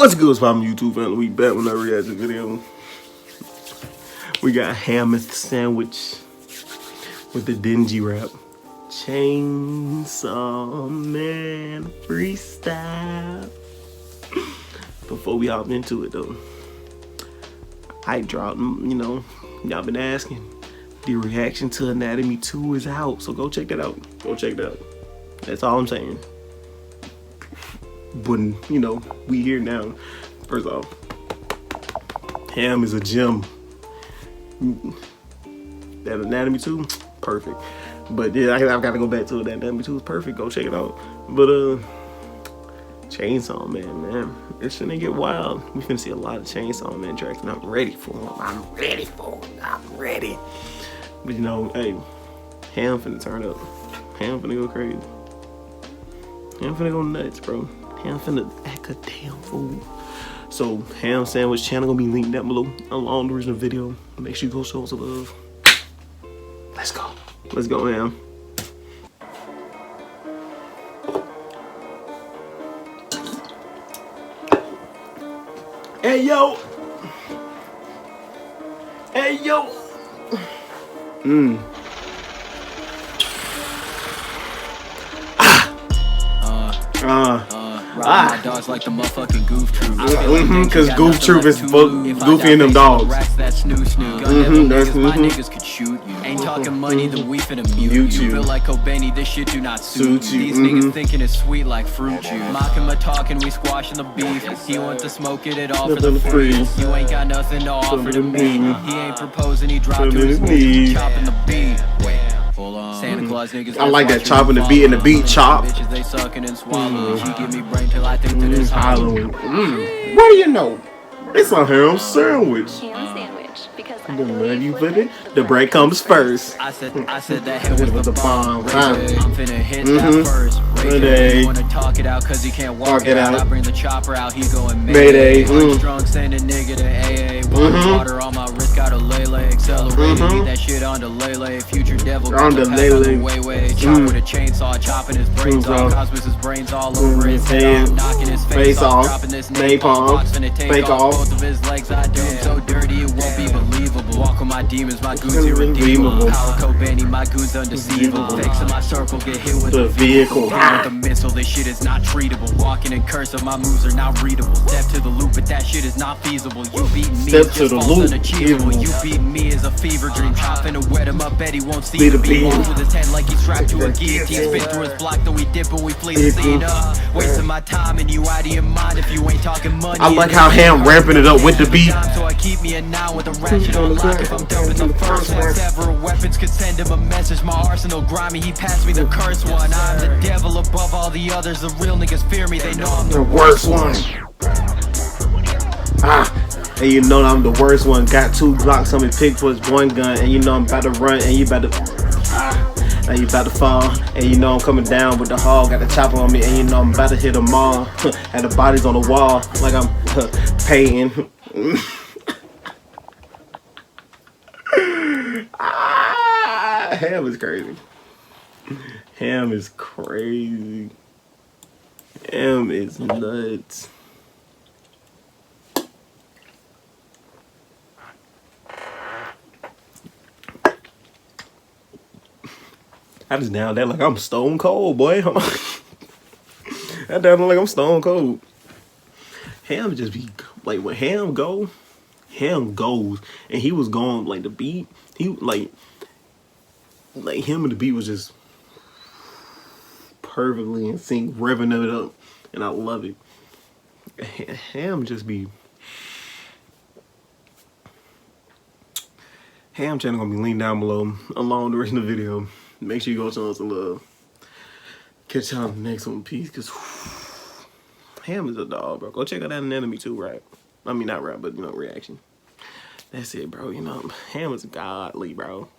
What's good, from YouTube family? We back with another reaction video. We got ham sandwich with the Denji rap. Chainsaw Man freestyle. Before we hop into it though, I dropped, y'all been asking. The reaction to Anatomy 2 is out, so go check that out. Go check that out. That's all I'm saying. But we here now. First off, ham is a gem. That Anatomy 2, perfect. But yeah, I've got to go back to it. That Anatomy 2 is perfect. Go check it out. But Chainsaw Man, this shit ain't get wild. We finna see a lot of Chainsaw Man tracks, and I'm ready for them. I'm ready. But hey, ham finna turn up. Ham finna go crazy. Ham finna go nuts, bro. Ham finna act a damn fool. So, ham sandwich channel gonna be linked down below along the original video. Make sure you go show some love. Let's go. Let's go, ham. Hey yo. Hey yo. My dogs like the motherfucking Goof Troop. Cause Goof Troop is Goofy and them dogs. That's my niggas could shoot you. Ain't talking money, then we finna mute you. Feel like Obeni, this shit do not suit you. These niggas thinking it's sweet like fruit juice. Mocking my talking, we squashing the beef. He want to smoke it all for the free. You ain't got nothing to offer to me. He ain't proposing, he dropped to his knees. Chopping the beat. Santa Claus niggas. I like that chopping the beat and the beat chop. Bitches they sucking and swallowing. She give me brain till I think that it's Halloween. What do you know? It's a ham sandwich. Ham sandwich because I The bread you put it, the bread comes first. I said that head was the bomb. I'm finna hit Mm-hmm. that first. Ray wanna talk it out cause he can't walk it out. I bring the chopper out, he going Mayday. Strong, send a nigga to AA. Water on my wrist, got a lele. Accelerated, eat that shit on the lele. Future devil, on the lele. Way. Chop with a chainsaw, chopping his brains off. Cosmos' brains all over his head. Knocking his face off. Dropping this napalm. Finna take off both of his legs. I do him so dirty, it won't be believable. Walk with my demons, my goons irredeemable. Power Kobani, my goons undeceivable. Fakes in my circle, get hit with the vehicle. With the missile, this shit is not treatable. Walking in cursive, my moves are not readable. Step to the loop, but that shit is not feasible. You beat me, Step to the loop, unachievable. You beat me is a fever dream. Chopping to wet him up, bet he won't see the beam. With his head like he's strapped to a guillotine. Spin through his block, though we dip and we flee the scene. Wasting my time and you out of your mind if you ain't talking money. I like how ham ramping it up with the beat. So I keep me a now with a ratchet on lock. If I'm done with the first one, several weapons could send him a message. My arsenal grimy, he passed me the curse one. I'm the devil above all the others. The real niggas fear me, they know I'm the worst one. And you know I'm the worst one. Got 2 Glocks on me, pick push, 1 gun, and you know I'm about to run, and you about to and you about to fall, and you know I'm coming down with the hog. Got the chopper on me, and you know I'm about to hit them all. And the bodies on the wall, like I'm paying. Ham is crazy. Ham is crazy. Ham is nuts. I just down that like I'm stone cold, boy. I down like I'm stone cold. Ham just be like when ham goes, and he was going like the beat. He like him and the beat was just perfectly in sync, revving it up, and I love it. Ham just be. Ham channel gonna be linked down below along the rest of the video. Make sure you go show us some love. Catch y'all in the next one, peace. Cause ham is a dog, bro. Go check out that Anatomy 2 rap. I mean not rap, but reaction. That's it, bro. Ham is godly, bro.